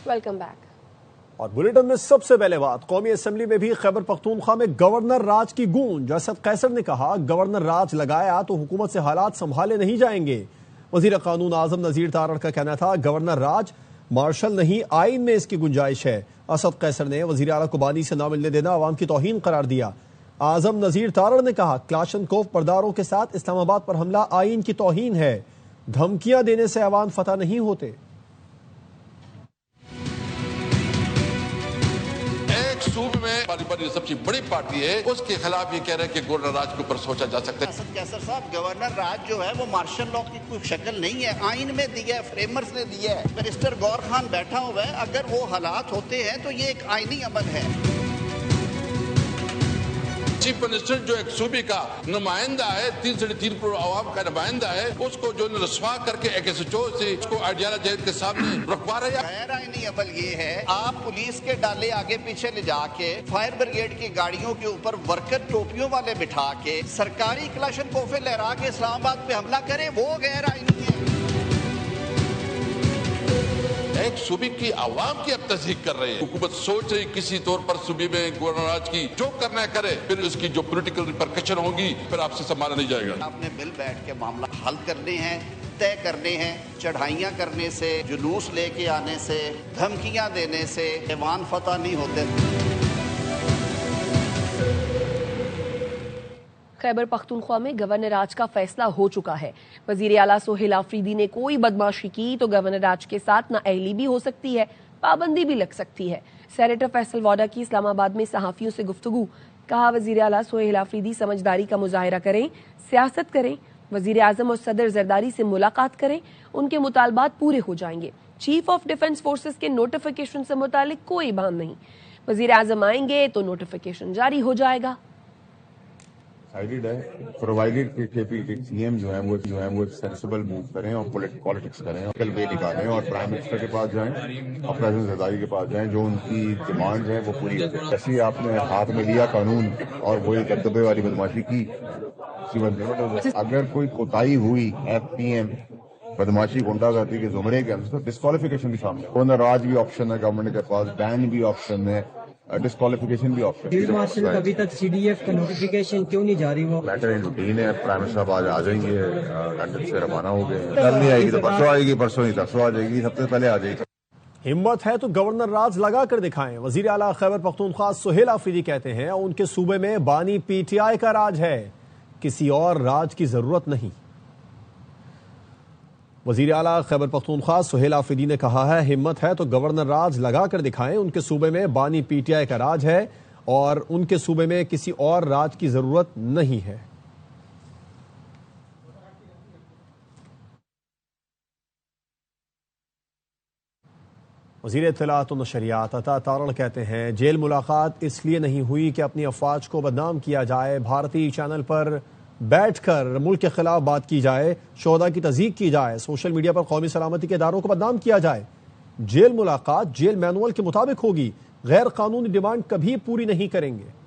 Welcome back. और bulletin में सबसे पहले बात, कौमी असेंबली में भी खैबर पख्तूनख्वा में गवर्नर राज की गूंज। असद कैसर ने कहा, गवर्नर राज लगाया तो हुकूमत से हालात संभाले नहीं जाएंगे। वजीर कानून आजम नजीर तारड़ का कहना था, गवर्नर राज मार्शल नहीं, आइन में इसकी गुंजाइश है। असद कैसर ने वजीर आला को बानी से न मिलने देना अवाम की तौहीन करार दिया। आजम नजीर तारड़ ने कहा, क्लाशनकोव पर्दारों के साथ इस्लामाबाद पर हमला आइन की तौहीन है। धमकियां देने से अवाम फतह नहीं होते। सूबे में पार्लियामेंट सबसे बड़ी पार्टी है, उसके खिलाफ ये कह रहे हैं कि गवर्नर राज के ऊपर सोचा जा सकता है। असद कैसर साहब, गवर्नर राज जो है वो मार्शल लॉ की कोई शक्ल नहीं है, आइन में दिया है, फ्रेमर्स ने दिया है। बैरिस्टर गौर खान बैठा हुआ है, अगर वो हालात होते हैं तो ये एक आइनी अमल है। चीफ मिनिस्टर जो एक सूबे का नुमाइंदा है, 3.3 करोड़ आवाम का नुमाइंदा है, उसको जो रसवा करके एक SHO से उसको आइडियालॉजी के सामने रखवा रहे हैं। गैर आइनी अमल ये है, आप पुलिस के डाले आगे पीछे ले जाके फायर ब्रिगेड की गाड़ियों के ऊपर वर्कर टोपियों वाले बिठा के सरकारी क्लाशनकोफे लहरा के इस्लामाबाद पे हमला करे, वो गैर आइनी है। एक सूबे की आवाम की अब तस्दीक कर रहे हैं। हुकूमत सोच रही किसी तौर पर सूबे में गवर्नर राज की जो करना है करे, फिर उसकी जो पॉलिटिकल रिपरकशन होगी फिर आपसे संभाला नहीं जाएगा। आपने मिल बैठ के मामला हल करने हैं, तय करने हैं। चढ़ाइयाँ करने से, जुलूस लेके आने से, धमकियाँ देने से ऐवान फतह नहीं होते। खैबर पख्तूनख्वा में गवर्नर राज का फैसला हो चुका है। वजीर आला सोहेल आफरीदी ने कोई बदमाशी की तो गवर्नर राज के साथ नाअहली भी हो सकती है, पाबंदी भी लग सकती है। सेनेटर फैसल वाडा की इस्लामाबाद में सहाफियों से गुफ्तगू। कहा, वजीर आला सोहेल आफरीदी समझदारी का मुजाहिरा करें, सियासत करें, वजीर आजम और सदर जरदारी से मुलाकात करें, उनके मुतालबात पूरे हो जाएंगे। चीफ ऑफ डिफेंस फोर्सेस के नोटिफिकेशन से मुतालिक कोई बात नहीं। वजीर आजम आएंगे तो नोटिफिकेशन जारी हो जाएगा। डिसाइडेड है, प्रोवाइडेड कि सीएम जो है वो सेंसिबल मूव करें और पॉलिटिक्स करें और कल वे निकालें और प्राइम मिनिस्टर के पास जाएं और प्रेसिडेंट जरदारी के पास जाएं, जो उनकी डिमांड है वो पूरी हो। जैसे ही आपने हाथ में लिया कानून और वही दबदबे वाली बदमाशी की, अगर कोई कोताही हुई FPM बदमाशी गुंडागर्दी के जुमरे के अंदर, तो डिस्क्वालिफिकेशन भी सामने। गवर्नर राज भी ऑप्शन है गवर्नमेंट के पास, बैन भी ऑप्शन है, डिस्क्वालिफिकेशन भी ऑप्शन। फील्ड मार्शल अभी तक CDF का नोटिफिकेशन क्यों नहीं जारी हुआ? मैटर इन रूटीन है। प्राइम मिनिस्टर साहब आज आ जाएंगे, लंदन से रवाना हो गए। कल नहीं आएगी तो परसों आएगी, परसों नहीं परसों आ जाएगी, सबसे पहले आ जाएगी। हिम्मत है तो गवर्नर राज लगा कर दिखाएं। वजीर आला खैबर पख्तूनख्वा सोहेल आफरीदी कहते हैं, उनके सूबे में बानी PTI का राज है, किसी और राज की जरूरत नहीं। वजीर आला खैबर पख्तूनख्वा सोहेल आफरीदी ने कहा है, हिम्मत है तो गवर्नर राज लगा कर दिखाएं। उनके सूबे में बानी PTI का राज है और उनके सूबे में किसी और राज की जरूरत नहीं है। वजीर इत्तलात और नशरियात अता तारड़ कहते हैं, जेल मुलाकात इसलिए नहीं हुई कि अपनी अफवाज को बदनाम किया जाए, भारतीय चैनल पर बैठकर मुल्क के खिलाफ बात की जाए, शोहदा की तज़ीक की जाए, सोशल मीडिया पर कौमी सलामती के इदारों को बदनाम किया जाए। जेल मुलाकात जेल मैनुअल के मुताबिक होगी, गैर कानूनी डिमांड कभी पूरी नहीं करेंगे।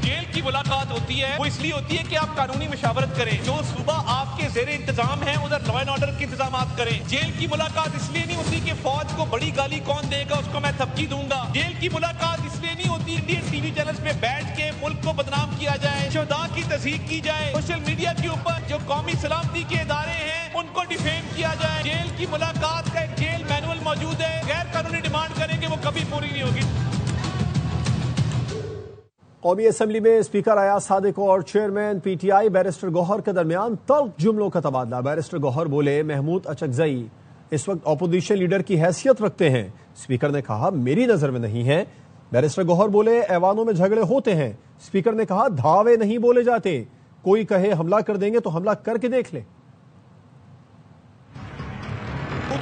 जेल की मुलाकात होती है वो इसलिए होती है कि आप कानूनी मशावरत करें, जो सूबा आपके ज़ेरे इंतजाम है उधर लॉ एंड ऑर्डर के इंतजाम करें। जेल की मुलाकात इसलिए नहीं होती कि फौज को बड़ी गाली कौन देगा उसको मैं धमकी दूंगा। जेल की मुलाकात इसलिए नहीं होती इंडियन TV चैनल्स पे बैठ के मुल्क को बदनाम किया जाए, शुहदा की तज़हीक की जाए, सोशल मीडिया के ऊपर जो कौमी सलामती के इदारे हैं उनको डिफेम किया जाए। जेल की मुलाकात का एक जेल मैनुअल मौजूद है, गैर कानूनी डिमांड करेंगे वो कभी पूरी नहीं होगी। कौमी असेंबली में स्पीकर अयाज सादिक और चेयरमैन PTI बैरिस्टर गौहर के दरमियान तल्ख जुमलों का तबादला। बैरिस्टर गौहर बोले, महमूद अचकजई इस वक्त अपोजिशन लीडर की हैसियत रखते हैं। स्पीकर ने कहा, मेरी नजर में नहीं है। बैरिस्टर गौहर बोले, ऐवानों में झगड़े होते हैं। स्पीकर ने कहा, धावे नहीं बोले जाते, कोई कहे हमला कर देंगे तो हमला करके देख ले।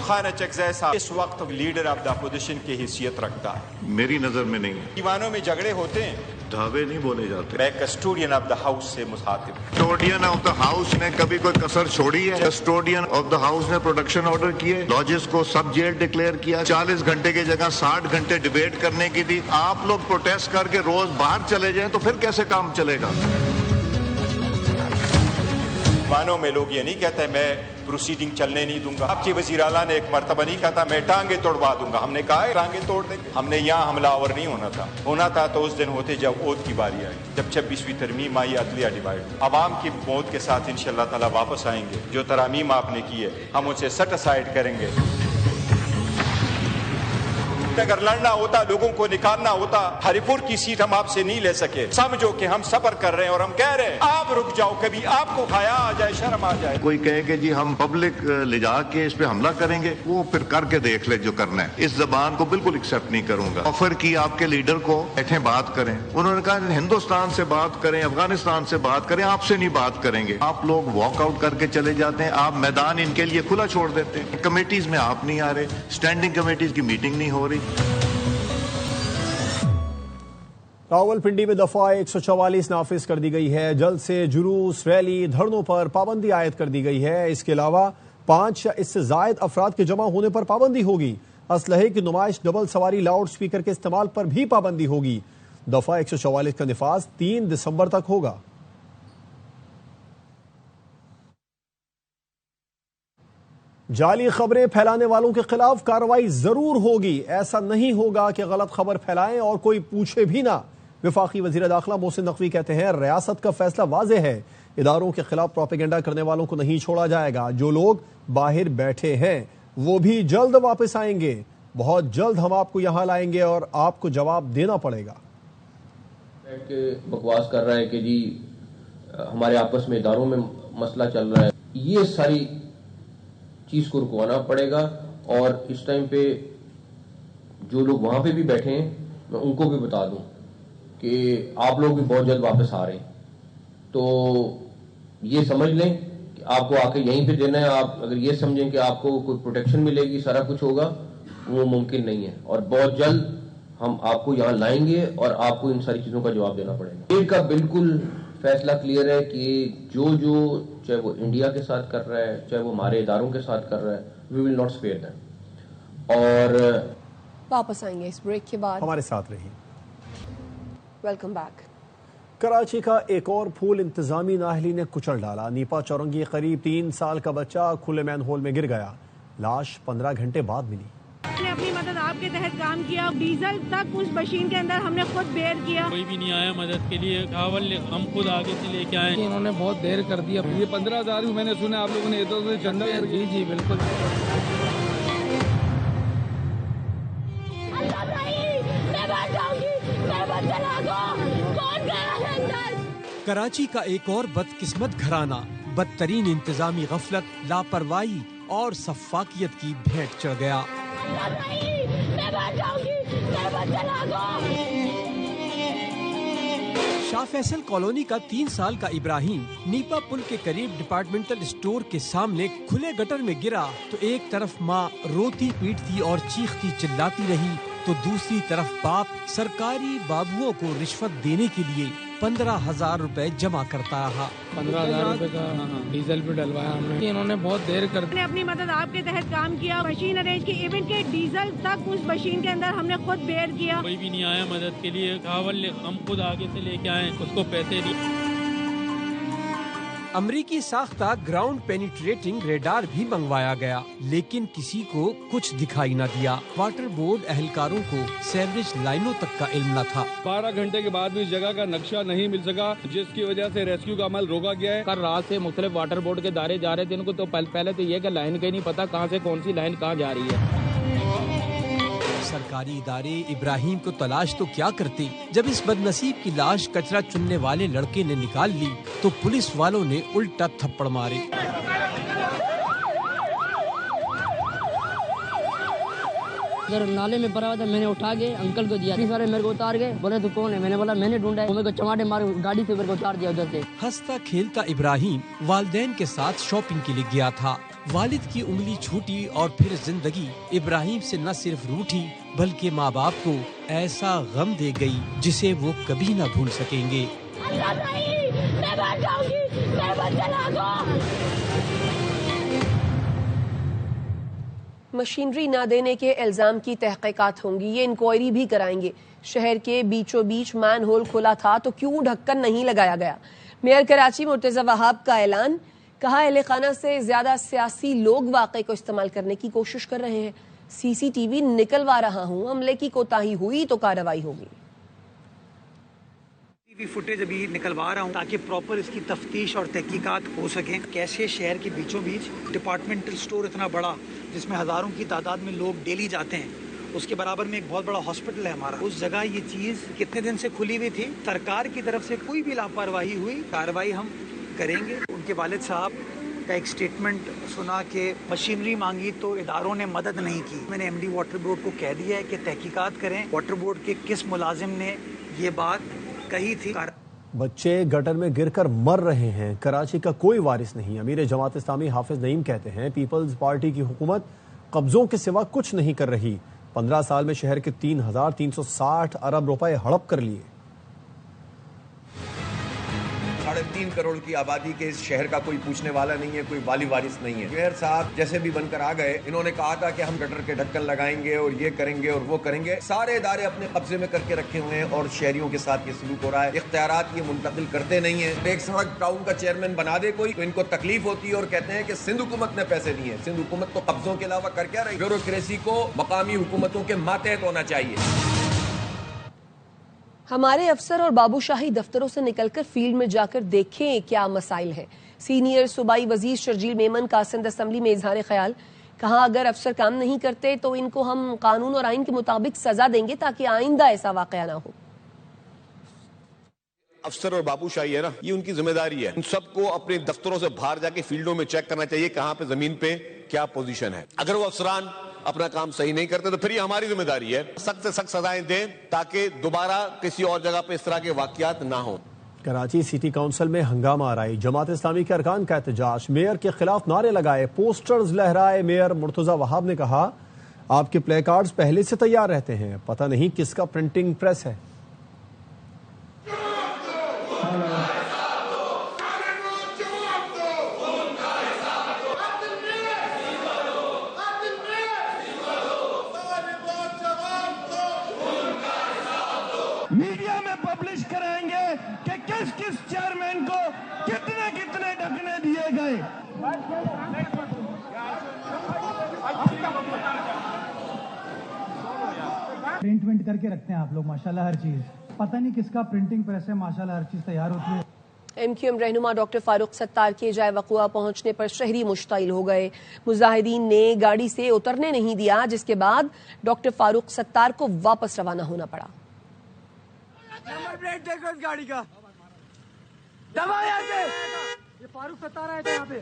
खान अचकजई साहब इस वक्त लीडर ऑफ द अपोजिशन की हैसियत रखता है। मेरी नजर में नहीं है। दीवानों में झगड़े होते हैं, धावे नहीं बोले जाते। मैं कस्टोडियन ऑफ द हाउस से मुखातिब। कस्टोडियन ऑफ द हाउस ने कभी कोई कसर छोड़ी है? कस्टोडियन ऑफ द हाउस ने प्रोडक्शन ऑर्डर किए, लॉजेस को सब जेल डिक्लेयर किया, 40 घंटे की जगह 60 घंटे डिबेट करने की थी। आप लोग प्रोटेस्ट करके रोज बाहर चले जाएं तो फिर कैसे काम चलेगा? दीवानों में लोग ये नहीं कहते मैं प्रोसीडिंग चलने नहीं दूंगा। आपके वजीर आला ने एक मरतबा नहीं कहा था मैं टांगे तोड़वा दूंगा, हमने कहा है टांगे तोड़ देंगे। हमने यहाँ हमलावर नहीं होना था तो उस दिन होते जब ओथ की बारी आई, जब 26वीं तरमीम आई, अदलिया डिवाइड, अवाम की मौत के साथ इंशाअल्लाह ताला वापस आएंगे। जो तरमीम आपने की है हम उसे सेट असाइड करेंगे। अगर लड़ना होता, लोगों को निकालना होता, हरिपुर की सीट हम आपसे नहीं ले सके। समझो कि हम सब्र कर रहे हैं और हम कह रहे हैं आप रुक जाओ, कभी आपको खाया आ जाए, शर्म आ जाए। कोई कहे कि जी हम पब्लिक ले जाके इस पे हमला करेंगे, वो फिर करके देख ले जो करना है। इस जबान को बिल्कुल एक्सेप्ट नहीं करूंगा। ऑफर की आपके लीडर को बैठे बात करें, उन्होंने कहा हिंदुस्तान से बात करें, अफगानिस्तान से बात करें, आपसे नहीं बात करेंगे। आप लोग वॉक आउट करके चले जाते हैं, आप मैदान इनके लिए खुला छोड़ देते हैं। कमेटीज में आप नहीं आ रहे, स्टैंडिंग कमेटीज की मीटिंग नहीं हो रही। रावलपिंडी में दफा 144 नाफिज कर दी गई है। जल्द से जुलूस, रैली, धरनों पर पाबंदी आयद कर दी गई है। इसके अलावा 5 या इससे जायद अफराद के जमा होने पर पाबंदी होगी। असलहे की नुमाइश, डबल सवारी, लाउड स्पीकर के इस्तेमाल पर भी पाबंदी होगी। दफा 144 का निफाज 3 दिसंबर तक होगा। जाली खबरें फैलाने वालों के खिलाफ कार्रवाई जरूर होगी। ऐसा नहीं होगा कि गलत खबर फैलाएं और कोई पूछे भी ना। वफाकी वजीर दाखिला मोहसिन नकवी कहते हैं रियासत का फैसला वाज़ेह है, इदारों के खिलाफ प्रोपेगेंडा करने वालों को नहीं छोड़ा जाएगा। जो लोग बाहर बैठे हैं वो भी जल्द वापस आएंगे। बहुत जल्द हम आपको यहाँ लाएंगे और आपको जवाब देना पड़ेगा। बैठ के बकवास कर रहा है कि जी हमारे आपस में इदारों में मसला चल रहा है, ये सारी चीज को रुकवाना पड़ेगा। और इस टाइम पे जो लोग वहां पे भी बैठे हैं मैं उनको भी बता दूं कि आप लोग भी बहुत जल्द वापस आ रहे हैं, तो ये समझ लें कि आपको आके यहीं पे देना है। आप अगर ये समझें कि आपको कोई प्रोटेक्शन मिलेगी, सारा कुछ होगा, वो मुमकिन नहीं है। और बहुत जल्द हम आपको यहाँ लाएंगे और आपको इन सारी चीजों का जवाब देना पड़ेगा। इनका बिल्कुल फैसला क्लियर है कि जो चाहे वो इंडिया के साथ कर रहा है, चाहे वो हमारे इदारों के साथ कर रहा है, we will not spare them. और वापस आएंगे इस ब्रेक के बाद। हमारे साथ रहिए। Welcome back. कराची का एक और फूल इंतजामी नाहली ने कुचल डाला। नीपा चौरंगी करीब 3 साल का बच्चा खुले मैन होल में गिर गया। लाश 15 घंटे बाद मिली। हमने अपनी मदद आपके तहत काम किया, डीजल तक उस मशीन के अंदर हमने खुद बेयर किया। कोई भी नहीं आया मदद के लिए, चावल हम खुद आगे से लेके आए। इन्होंने बहुत देर कर दिया। ये 15,000 भी मैंने सुना आप लोगों ने इधर से चंदा। जी जी बिल्कुल। कराची का एक और बदकिस्मत घराना बदतरीन इंतजामी गफलत, लापरवाही और सफाकियत की भेंट चढ़ गया। शाह फैसल कॉलोनी का 3 साल का इब्राहिम नीपा पुल के करीब डिपार्टमेंटल स्टोर के सामने खुले गटर में गिरा तो एक तरफ माँ रोती पीटती और चीखती चिल्लाती रही, तो दूसरी तरफ बाप सरकारी बाबुओं को रिश्वत देने के लिए 15,000 रुपए जमा करता रहा। 15,000 रुपए का डीजल भी डलवाया हमने। इन्होंने बहुत देर कर दी। हमने अपनी मदद आपके तहत काम किया, मशीन अरेंज की, इवन के डीजल तक उस मशीन के अंदर हमने खुद बेयर किया। कोई भी नहीं आया मदद के लिए, चावल हम खुद आगे से लेके आए, उसको पैसे दिए। अमरीकी साख्ता ग्राउंड पेनिट्रेटिंग रेडार भी मंगवाया गया, लेकिन किसी को कुछ दिखाई न दिया। वाटर बोर्ड एहलकारों को सीवरेज लाइनों तक का इल्म न था। 12 घंटे के बाद भी इस जगह का नक्शा नहीं मिल सका, जिसकी वजह से रेस्क्यू का अमल रोका गया है। कल रात से मुख्तलिफ वाटर बोर्ड के दायरे जा रहे थे, इनको तो पहले तो ये कि लाइन का ही नहीं पता कहाँ से कौन सी लाइन कहाँ जा रही है। सरकारी इदारे इब्राहिम को तलाश तो क्या करते, जब इस बदनसीब की लाश कचरा चुनने वाले लड़के ने निकाल ली तो पुलिस वालों ने उल्टा थप्पड़ मारे। अगर नाले में पड़ा हुआ था, मैंने उठा के अंकल को दिया। सारे मेरे को उतार गए, बोले तू कौन है? मैंने बोला मैंने ढूंढा है। मेरे को चमाटे मारे, गाड़ी से मेरे को उतार दिया उधर से। हंसता खेलता इब्राहिम वालिदैन के साथ शॉपिंग के लिए गया था। वालिद की उंगली छूटी और फिर जिंदगी इब्राहिम से न सिर्फ रूठी बल्कि माँ बाप को ऐसा गम दे गई जिसे वो कभी न भूल सकेंगे। मशीनरी न देने के इल्जाम की तहकीकात होंगी, ये इंक्वायरी भी कराएंगे। शहर के बीचों बीच मैन होल खुला था तो क्यों ढक्कन नहीं लगाया गया? मेयर कराची मुर्तजा वहाब का ऐलान, کہا اہل خانہ سے زیادہ سیاسی لوگ واقعے کو استعمال کرنے کی کوشش کر رہے ہیں. سی سی ٹی وی نکلوا رہا ہوں, عملے کی کوتاہی ہوئی تو کارروائی ہوگی. فوٹیج ابھی نکلوا رہا ہوں تاکہ پراپر اس کی تفتیش اور تحقیقات ہو سکیں. کیسے شہر کے بیچوں بیچ ڈپارٹمنٹل سٹور اتنا بڑا جس میں ہزاروں کی تعداد میں لوگ ڈیلی جاتے ہیں, اس کے برابر میں ایک بہت بڑا ہاسپٹل ہے ہمارا, اس جگہ یہ چیز کتنے دن سے کھلی ہوئی تھی. سرکار کی طرف سے کوئی بھی لاپرواہی ہوئی, کارروائی ہم کریں گے. ان کے والد صاحب کا ایک سٹیٹمنٹ سنا کہ مشینری مانگی تو اداروں نے مدد نہیں کی. میں نے ایم ڈی واٹر بورڈ کو کہہ دیا ہے کہ تحقیقات کریں واٹر بورڈ کے کس ملازم نے یہ بات کہی تھی. بچے گٹر میں گر کر مر رہے ہیں, کراچی کا کوئی وارث نہیں. امیر جماعت اسلامی حافظ نعیم کہتے ہیں پیپلز پارٹی کی حکومت قبضوں کے سوا کچھ نہیں کر رہی. 15 سال میں شہر کے 3,360 ارب روپے ہڑپ کر لیے. 3.5 کروڑ کی آبادی کے اس شہر کا کوئی پوچھنے والا نہیں ہے, کوئی والی وارث نہیں ہے. میئر صاحب جیسے بھی بن کر آ گئے, انہوں نے کہا تھا کہ ہم گٹر کے ڈھکن لگائیں گے اور یہ کریں گے اور وہ کریں گے. سارے ادارے اپنے قبضے میں کر کے رکھے ہوئے ہیں اور شہریوں کے ساتھ یہ سلوک ہو رہا ہے. اختیارات یہ منتقل کرتے نہیں ہیں. ایک سڑک ٹاؤن کا چیئرمین بنا دے کوئی تو ان کو تکلیف ہوتی ہے اور کہتے ہیں کہ سندھ حکومت نے پیسے دیے. سندھ حکومت تو قبضوں کے علاوہ کر کیا رہی. بیوروکریسی کو مقامی حکومتوں کے ماتحت ہونا چاہیے. ہمارے افسر اور بابو شاہی دفتروں سے نکل کر فیلڈ میں جا کر دیکھیں کیا مسائل ہیں. سینئر صوبائی وزیر شرجیل میمن کا سندھ اسمبلی میں اظہار خیال. کہا اگر افسر کام نہیں کرتے تو ان کو ہم قانون اور آئین کے مطابق سزا دیں گے تاکہ آئندہ ایسا واقعہ نہ ہو. افسر اور بابو شاہی ہے نا, یہ ان کی ذمہ داری ہے. ان سب کو اپنے دفتروں سے باہر جا کے فیلڈوں میں چیک کرنا چاہیے کہاں پہ زمین پہ کیا پوزیشن ہے. اگر وہ افسران اپنا کام صحیح نہیں کرتے تو پھر یہ ہماری ذمہ داری ہے سخت سے سخت سزائیں دیں تاکہ دوبارہ کسی اور جگہ پہ اس طرح کے واقعات نہ ہوں. کراچی سٹی کونسل میں ہنگامہ آرائی, جماعت اسلامی کے ارکان کا احتجاج, میئر کے خلاف نعرے لگائے, پوسٹرز لہرائے. میئر مرتضی وہاب نے کہا آپ کے پلے کارڈز پہلے سے تیار رہتے ہیں, پتہ نہیں کس کا پرنٹنگ پریس ہے. میڈیا میں پبلش کریں گے کہ کس کس چیئرمین کو کتنے کتنے ڈھکنے دیے گئے. پرنٹ کر کے رکھتے ہیں آپ لوگ ماشاءاللہ, ہر چیز پتہ نہیں کس کا پرنٹنگ پریس ہے, ماشاءاللہ ہر چیز تیار ہوتی ہے. ایم کیو ایم رہنما ڈاکٹر فاروق ستار کے جائے وقوع پہنچنے پر شہری مشتعل ہو گئے. مظاہرین نے گاڑی سے اترنے نہیں دیا جس کے بعد ڈاکٹر فاروق ستار کو واپس روانہ ہونا پڑا. نمبر پلیٹ دیکھو اس گاڑی کا, دبا یہاں سے, یہ فاروق ستار آئے تھے یہاں پہ.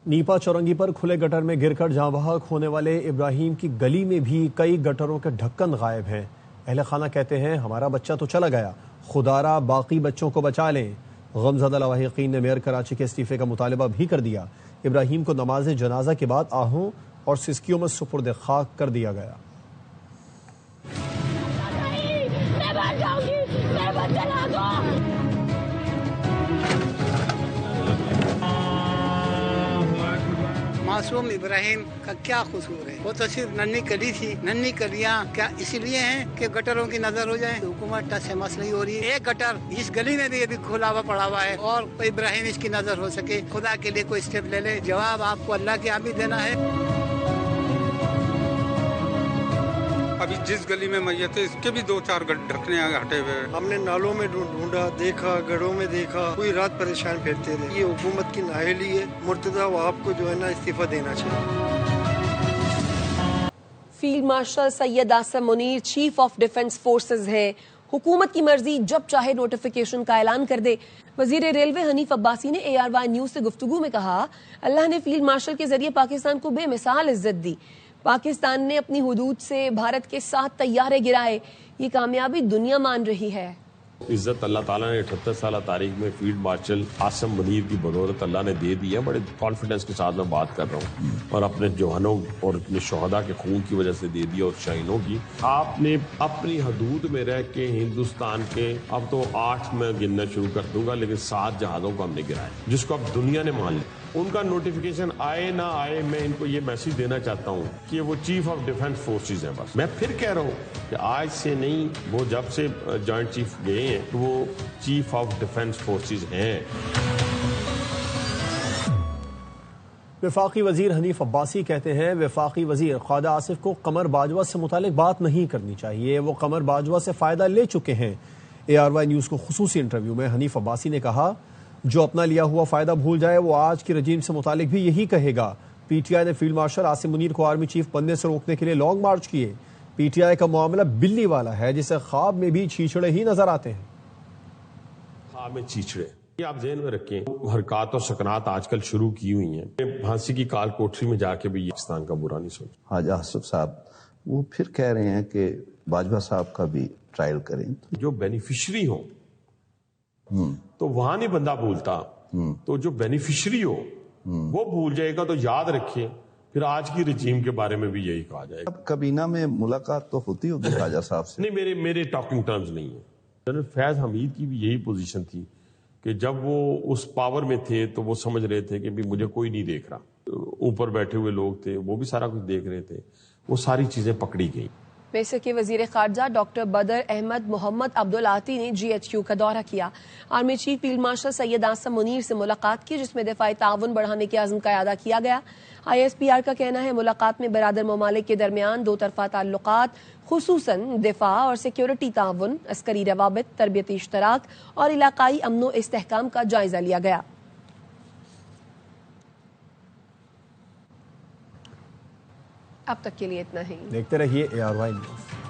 نیپا چورنگی پر کھلے گٹر میں گر کر جاں بحق ہونے والے ابراہیم کی گلی میں بھی کئی گٹروں کے ڈھکن غائب ہیں. اہل خانہ کہتے ہیں ہمارا بچہ تو چلا گیا, خدارا باقی بچوں کو بچا لیں. غمزدہ لواحقین نے میئر کراچی کے استعفے کا مطالبہ بھی کر دیا. ابراہیم کو نماز جنازہ کے بعد آہوں اور سسکیوں میں سپرد خاک کر دیا گیا. معصوم ابراہیم کا کیا قصور ہے, وہ تو صرف ننھی کلی تھی. ننھی کلیاں کیا اسی لیے ہیں کہ گٹروں کی نظر ہو جائے. حکومت ٹس سے مس نہیں ہو رہی ہے. ایک گٹر اس گلی میں بھی ابھی کھلا ہوا پڑا ہوا ہے اور ابراہیم اس کی نظر ہو سکے. خدا کے لیے کوئی اسٹیپ لے لے. جواب آپ کو اللہ کے یہاں بھی دینا ہے. ابھی جس گلی میں میت ہے اس کے بھی 2-4 ڈھکنے ہٹے ہوئے. ہم نے نالوں میں ڈھونڈا, دیکھا, گڑھوں میں دیکھا, پوری رات پریشان پھرتے رہے. یہ حکومت کی نااہلی ہے. مرتضی وہاب کو جو ہے نا استعفیٰ دینا چاہیے. Field marshal Syed Asim Munir chief of defence forces ہیں. حکومت کی مرضی, جب چاہے نوٹیفیکیشن کا اعلان کر دے. وزیر ریلوے حنیف عباسی نے ARY نیوز سے گفتگو میں کہا اللہ نے فیلڈ مارشل کے ذریعے پاکستان کو بے مثال عزت دی. پاکستان نے اپنی حدود سے بھارت کے 7 طیارے گرائے. یہ کامیابی دنیا مان رہی ہے. عزت اللہ تعالیٰ نے 78 سالہ تاریخ میں فیلڈ مارشل آصم منیر کی بدولت اللہ نے دے دی ہے. بڑے کانفیڈنس کے ساتھ میں بات کر رہا ہوں, اور اپنے جوانوں اور اپنے شہداء کے خون کی وجہ سے دے دی اور شہینوں کی. آپ نے اپنی حدود میں رہ کے ہندوستان کے, اب تو 8 میں گننا شروع کر دوں گا, لیکن 7 جہازوں کو ہم نے گرایا جس کو اب دنیا نے مان لیا. ان کا نوٹیفیکیشن آئے نہ آئے میں ان کو یہ میسج دینا چاہتا ہوں کہ وہ چیف آف ڈیفنس فورسز ہیں. بس میں پھر کہہ رہا ہوں کہ آج سے نہیں، وہ جب سے جوائنٹ چیف گئے ہیں تو وہ چیف آف ڈیفنس فورسز ہیں. وفاقی وزیر حنیف عباسی کہتے ہیں وفاقی وزیر خواجہ آصف کو قمر باجوہ سے متعلق بات نہیں کرنی چاہیے، وہ قمر باجوہ سے فائدہ لے چکے ہیں. ARY نیوز کو خصوصی انٹرویو میں حنیف عباسی نے کہا جو اپنا لیا ہوا فائدہ بھول جائے وہ آج کی رجیم سے متعلق بھی یہی کہے گا. PTI نے فیلڈ مارشل عاصم منیر کو آرمی چیف بننے سے روکنے کے لیے لانگ مارچ کیے. PTI کا معاملہ بلی والا ہے جسے خواب میں بھی چھیچڑے ہی نظر آتے ہیں. خواب میں چھیچڑے یہ آپ ذہن میں رکھیں. حرکات اور سکنات آج کل شروع کی ہوئی ہیں. پھانسی کی کال کوٹری میں جا کے بھی پاکستان کا برا نہیں سوچ. خواجہ آصف صاحب وہ پھر کہہ رہے ہیں کہ باجوہ صاحب کا بھی ٹرائل کریں. جو بینیفیشری ہو تو وہاں نہیں بندہ بھولتا، تو جو بینیفیشری ہو وہ بھول جائے گا. تو یاد رکھیں پھر آج کی رجیم کے بارے میں بھی یہی کہا جائے گا. اب کابینہ میں ملاقات تو ہوتی ہوگی خواجہ صاحب سے؟ نہیں، میرے ٹاکنگ ٹرمز نہیں ہیں. جنرل فیض حمید کی بھی یہی پوزیشن تھی کہ جب وہ اس پاور میں تھے تو وہ سمجھ رہے تھے کہ بھی مجھے کوئی نہیں دیکھ رہا. اوپر بیٹھے ہوئے لوگ تھے وہ بھی سارا کچھ دیکھ رہے تھے. وہ ساری چیزیں پکڑی گئی. مصر کے وزیر خارجہ ڈاکٹر بدر احمد محمد عبدالعاطی نے GHQ کا دورہ کیا. Army chief field marshal Syed Asim Munir سے ملاقات کی جس میں دفاعی تعاون بڑھانے کے عزم کا اعادہ کیا گیا. ISPR کا کہنا ہے ملاقات میں برادر ممالک کے درمیان دو طرفہ تعلقات خصوصاً دفاع اور سیکیورٹی تعاون، عسکری روابط، تربیتی اشتراک اور علاقائی امن و استحکام کا جائزہ لیا گیا. اب تک کے لیے اتنا ہی. دیکھتے رہیے ARY نیوز.